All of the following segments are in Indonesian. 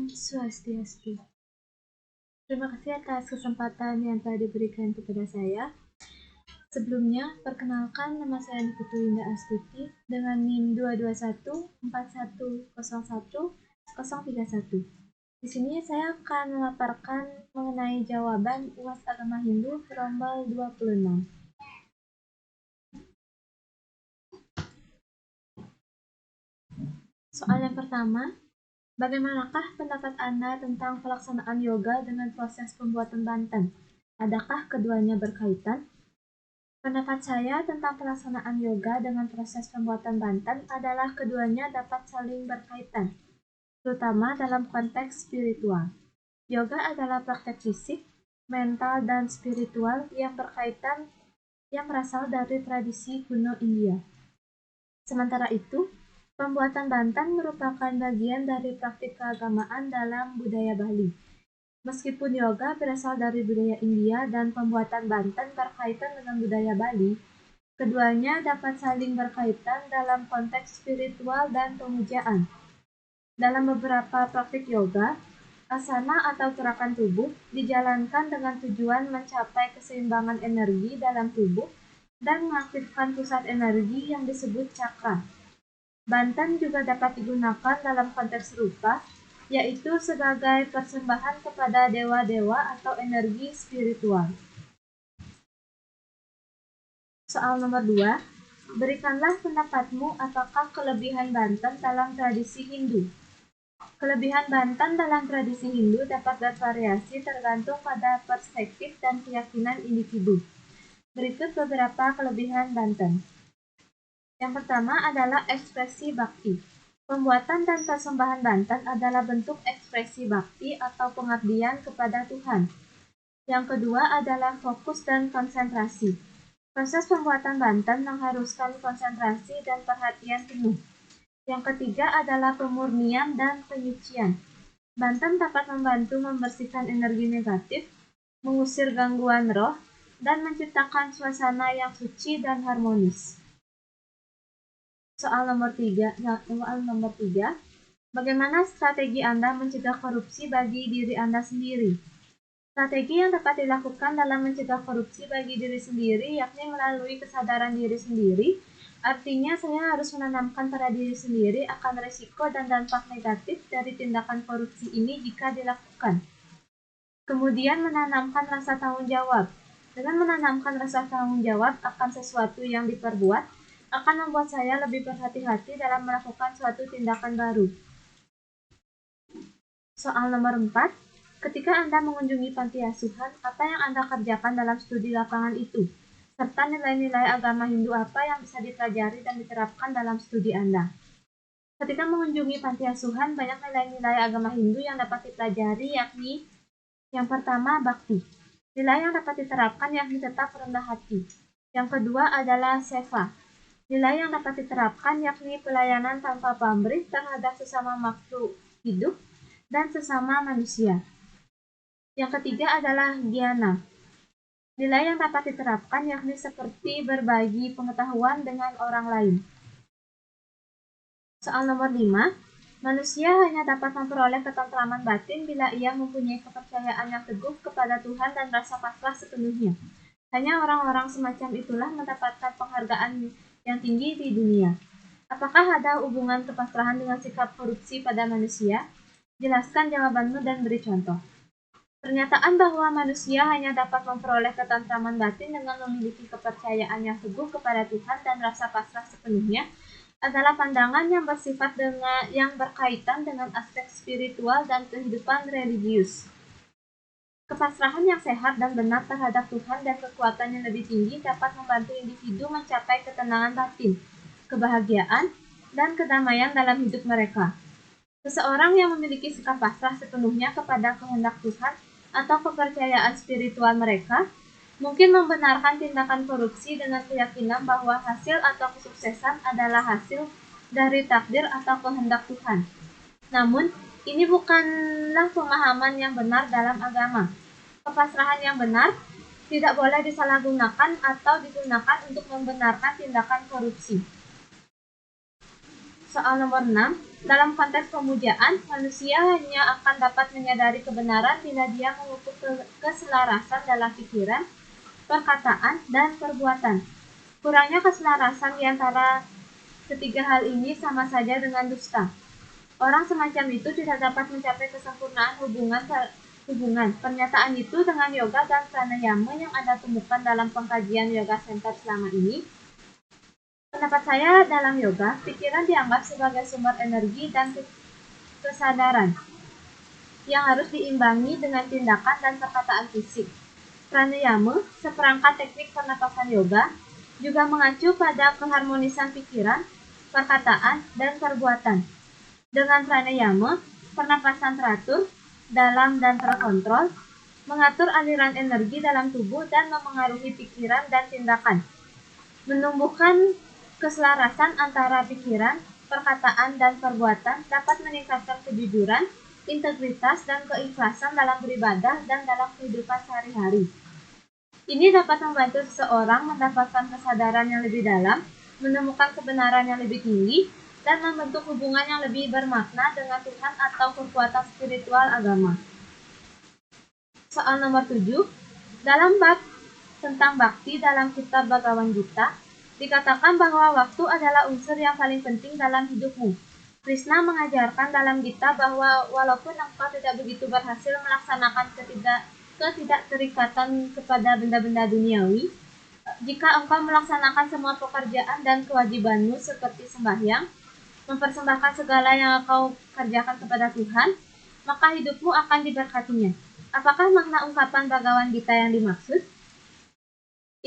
Om Swastiastu. Terima kasih atas kesempatan yang telah diberikan kepada saya. Sebelumnya, perkenalkan nama saya Putu Winda Astuti dengan NIM 221410131. Di sini saya akan memaparkan mengenai jawaban UAS Agama Hindu Rombel 26. Soal yang pertama, bagaimanakah pendapat Anda tentang pelaksanaan yoga dengan proses pembuatan banten? Adakah keduanya berkaitan? Pendapat saya tentang pelaksanaan yoga dengan proses pembuatan banten adalah keduanya dapat saling berkaitan, terutama dalam konteks spiritual. Yoga adalah praktek fisik, mental, dan spiritual yang berkaitan yang berasal dari tradisi kuno India. Sementara itu, pembuatan banten merupakan bagian dari praktik keagamaan dalam budaya Bali. Meskipun yoga berasal dari budaya India dan pembuatan banten berkaitan dengan budaya Bali, keduanya dapat saling berkaitan dalam konteks spiritual dan pemujaan. Dalam beberapa praktik yoga, asana atau gerakan tubuh dijalankan dengan tujuan mencapai keseimbangan energi dalam tubuh dan mengaktifkan pusat energi yang disebut cakra. Banten juga dapat digunakan dalam konteks serupa, yaitu sebagai persembahan kepada dewa-dewa atau energi spiritual. Soal nomor 2, berikanlah pendapatmu apakah kelebihan banten dalam tradisi Hindu. Kelebihan banten dalam tradisi Hindu dapat bervariasi tergantung pada perspektif dan keyakinan individu. Berikut beberapa kelebihan banten. Yang pertama adalah ekspresi bakti. Pembuatan dan persembahan banten adalah bentuk ekspresi bakti atau pengabdian kepada Tuhan. Yang kedua adalah fokus dan konsentrasi. Proses pembuatan banten mengharuskan konsentrasi dan perhatian penuh. Yang ketiga adalah pemurnian dan penyucian. Banten dapat membantu membersihkan energi negatif, mengusir gangguan roh, dan menciptakan suasana yang suci dan harmonis. Soal nomor 3, bagaimana strategi Anda mencegah korupsi bagi diri Anda sendiri? Strategi yang dapat dilakukan dalam mencegah korupsi bagi diri sendiri yakni melalui kesadaran diri sendiri. Artinya saya harus menanamkan pada diri sendiri akan risiko dan dampak negatif dari tindakan korupsi ini jika dilakukan. Kemudian menanamkan rasa tanggung jawab. Dengan menanamkan rasa tanggung jawab akan sesuatu yang diperbuat, akan membuat saya lebih berhati-hati dalam melakukan suatu tindakan baru. Soal nomor 4, ketika Anda mengunjungi panti asuhan, apa yang Anda kerjakan dalam studi lapangan itu? Serta nilai-nilai agama Hindu apa yang bisa dipelajari dan diterapkan dalam studi Anda? Ketika mengunjungi panti asuhan, banyak nilai-nilai agama Hindu yang dapat dipelajari, yakni yang pertama, bakti. Nilai yang dapat diterapkan yakni tetap rendah hati. Yang kedua adalah seva. Nilai yang dapat diterapkan yakni pelayanan tanpa pamrih terhadap sesama makhluk hidup dan sesama manusia. Yang ketiga adalah jnana. Nilai yang dapat diterapkan yakni seperti berbagi pengetahuan dengan orang lain. Soal nomor 5, manusia hanya dapat memperoleh ketentraman batin bila ia mempunyai kepercayaan yang teguh kepada Tuhan dan rasa pasrah sepenuhnya. Hanya orang-orang semacam itulah mendapatkan penghargaan yang tinggi di dunia. Apakah ada hubungan kepasrahan dengan sikap korupsi pada manusia? Jelaskan jawabanmu dan beri contoh. Pernyataan bahwa manusia hanya dapat memperoleh ketentraman batin dengan memiliki kepercayaan yang teguh kepada Tuhan dan rasa pasrah sepenuhnya adalah pandangan yang bersifat yang berkaitan dengan aspek spiritual dan kehidupan religius. Kepasrahan yang sehat dan benar terhadap Tuhan dan kekuatan yang lebih tinggi dapat membantu individu mencapai ketenangan batin, kebahagiaan, dan kedamaian dalam hidup mereka. Seseorang yang memiliki sikap pasrah sepenuhnya kepada kehendak Tuhan atau kepercayaan spiritual mereka mungkin membenarkan tindakan korupsi dengan keyakinan bahwa hasil atau kesuksesan adalah hasil dari takdir atau kehendak Tuhan. Namun, ini bukanlah pemahaman yang benar dalam agama. Kepasrahan yang benar tidak boleh disalahgunakan atau digunakan untuk membenarkan tindakan korupsi. Soal nomor 6, Dalam konteks pemujaan, manusia hanya akan dapat menyadari kebenaran bila dia mengukur keselarasan dalam pikiran, perkataan, dan perbuatan. Kurangnya keselarasan di antara ketiga hal ini sama saja dengan dusta. Orang semacam itu tidak dapat mencapai kesempurnaan hubungan. Pernyataan itu dengan yoga dan pranayama yang Anda temukan dalam pengkajian Yoga Center selama ini. Pendapat saya dalam yoga, pikiran dianggap sebagai sumber energi dan kesadaran yang harus diimbangi dengan tindakan dan perkataan fisik. Pranayama, seperangkat teknik pernapasan yoga, juga mengacu pada keharmonisan pikiran, perkataan, dan perbuatan. Dengan pranayama, pernapasan teratur, dalam dan terkontrol, mengatur aliran energi dalam tubuh dan memengaruhi pikiran dan tindakan. Menumbuhkan keselarasan antara pikiran, perkataan, dan perbuatan dapat meningkatkan kejujuran, integritas, dan keikhlasan dalam beribadah dan dalam kehidupan sehari-hari. Ini dapat membantu seseorang mendapatkan kesadaran yang lebih dalam, menemukan kebenaran yang lebih tinggi, dan membentuk hubungan yang lebih bermakna dengan Tuhan atau kekuatan spiritual agama. Soal nomor 7, dalam bab tentang bakti dalam kitab Bhagavad Gita, dikatakan bahwa waktu adalah unsur yang paling penting dalam hidupmu. Krishna mengajarkan dalam Gita bahwa walaupun engkau tidak begitu berhasil melaksanakan ketidakterikatan kepada benda-benda duniawi, jika engkau melaksanakan semua pekerjaan dan kewajibanmu seperti sembahyang, mempersembahkan segala yang engkau kerjakan kepada Tuhan, maka hidupmu akan diberkatinya. Apakah makna ungkapan Bhagavad Gita yang dimaksud?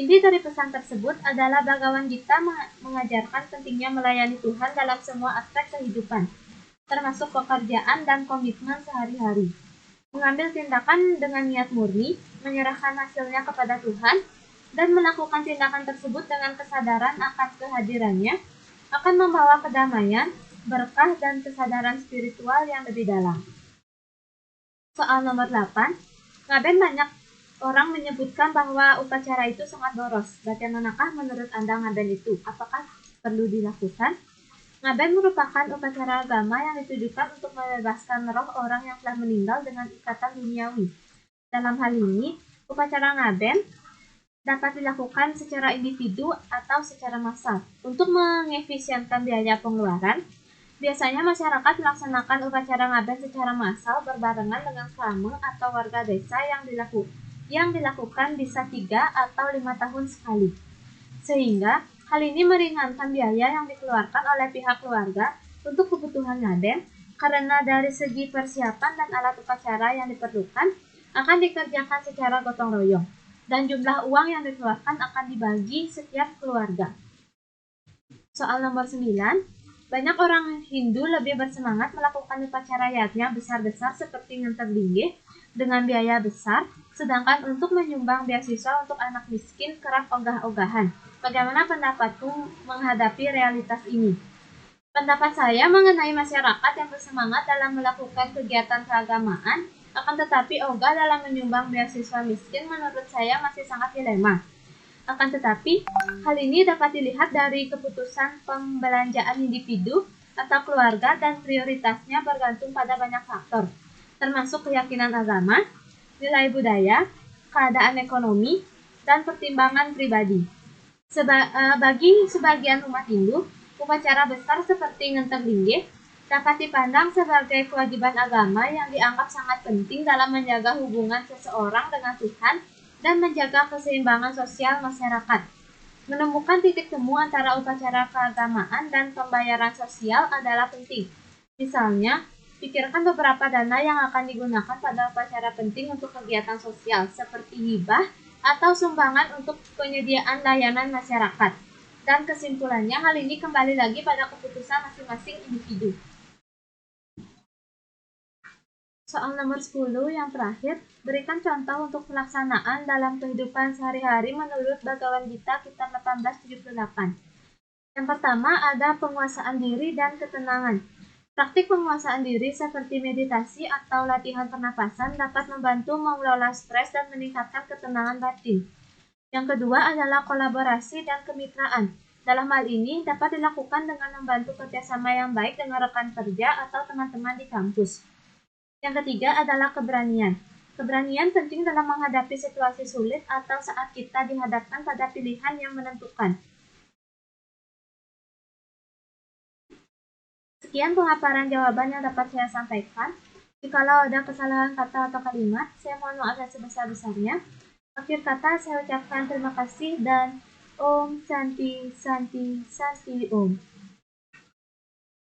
Inti dari pesan tersebut adalah Bhagavad Gita mengajarkan pentingnya melayani Tuhan dalam semua aspek kehidupan, termasuk pekerjaan dan komitmen sehari-hari. Mengambil tindakan dengan niat murni, menyerahkan hasilnya kepada Tuhan, dan melakukan tindakan tersebut dengan kesadaran akan kehadirannya, akan membawa kedamaian, berkah, dan kesadaran spiritual yang lebih dalam. Soal nomor 8, ngaben banyak orang menyebutkan bahwa upacara itu sangat boros. Bagaimanakah menurut Anda ngaben itu? Apakah perlu dilakukan? Ngaben merupakan upacara agama yang ditujukan untuk membebaskan roh orang yang telah meninggal dengan ikatan duniawi. Dalam hal ini, upacara ngaben dapat dilakukan secara individu atau secara massal. Untuk mengefisienkan biaya pengeluaran, biasanya masyarakat melaksanakan upacara ngaben secara massal berbarengan dengan krama atau warga desa yang dilakukan bisa 3 atau 5 tahun sekali. Sehingga hal ini meringankan biaya yang dikeluarkan oleh pihak keluarga untuk kebutuhan ngaben, karena dari segi persiapan dan alat upacara yang diperlukan akan dikerjakan secara gotong royong, dan jumlah uang yang dikeluarkan akan dibagi setiap keluarga. Soal nomor 9, banyak orang Hindu lebih bersemangat melakukan upacara yajna besar-besar seperti nganterlingge dengan biaya besar, sedangkan untuk menyumbang beasiswa untuk anak miskin kerap ogah-ogahan. Bagaimana pendapatmu menghadapi realitas ini? Pendapat saya mengenai masyarakat yang bersemangat dalam melakukan kegiatan keagamaan, akan tetapi ogah dalam menyumbang beasiswa miskin menurut saya masih sangat dilema. Akan tetapi, hal ini dapat dilihat dari keputusan pembelanjaan individu atau keluarga dan prioritasnya bergantung pada banyak faktor, termasuk keyakinan agama, nilai budaya, keadaan ekonomi, dan pertimbangan pribadi. Bagi sebagian umat Hindu, upacara besar seperti nganterlingge dapat dipandang sebagai kewajiban agama yang dianggap sangat penting dalam menjaga hubungan seseorang dengan Tuhan dan menjaga keseimbangan sosial masyarakat. Menemukan titik temu antara upacara keagamaan dan pembayaran sosial adalah penting. Misalnya, pikirkan beberapa dana yang akan digunakan pada upacara penting untuk kegiatan sosial seperti hibah atau sumbangan untuk penyediaan layanan masyarakat. Dan kesimpulannya, hal ini kembali lagi pada keputusan masing-masing individu. Soal nomor 10 yang terakhir, berikan contoh untuk pelaksanaan dalam kehidupan sehari-hari menurut Bhagavad Gita kitab 1878. Yang pertama ada penguasaan diri dan ketenangan. Praktik penguasaan diri seperti meditasi atau latihan pernapasan dapat membantu mengelola stres dan meningkatkan ketenangan batin. Yang kedua adalah kolaborasi dan kemitraan. Dalam hal ini dapat dilakukan dengan membantu kerjasama yang baik dengan rekan kerja atau teman-teman di kampus. Yang ketiga adalah keberanian. Keberanian penting dalam menghadapi situasi sulit atau saat kita dihadapkan pada pilihan yang menentukan. Sekian pemaparan jawaban yang dapat saya sampaikan. Jikalau ada kesalahan kata atau kalimat, saya mohon maaf yang sebesar-besarnya. Akhir kata saya ucapkan terima kasih dan Om Santi Santi Santi Om.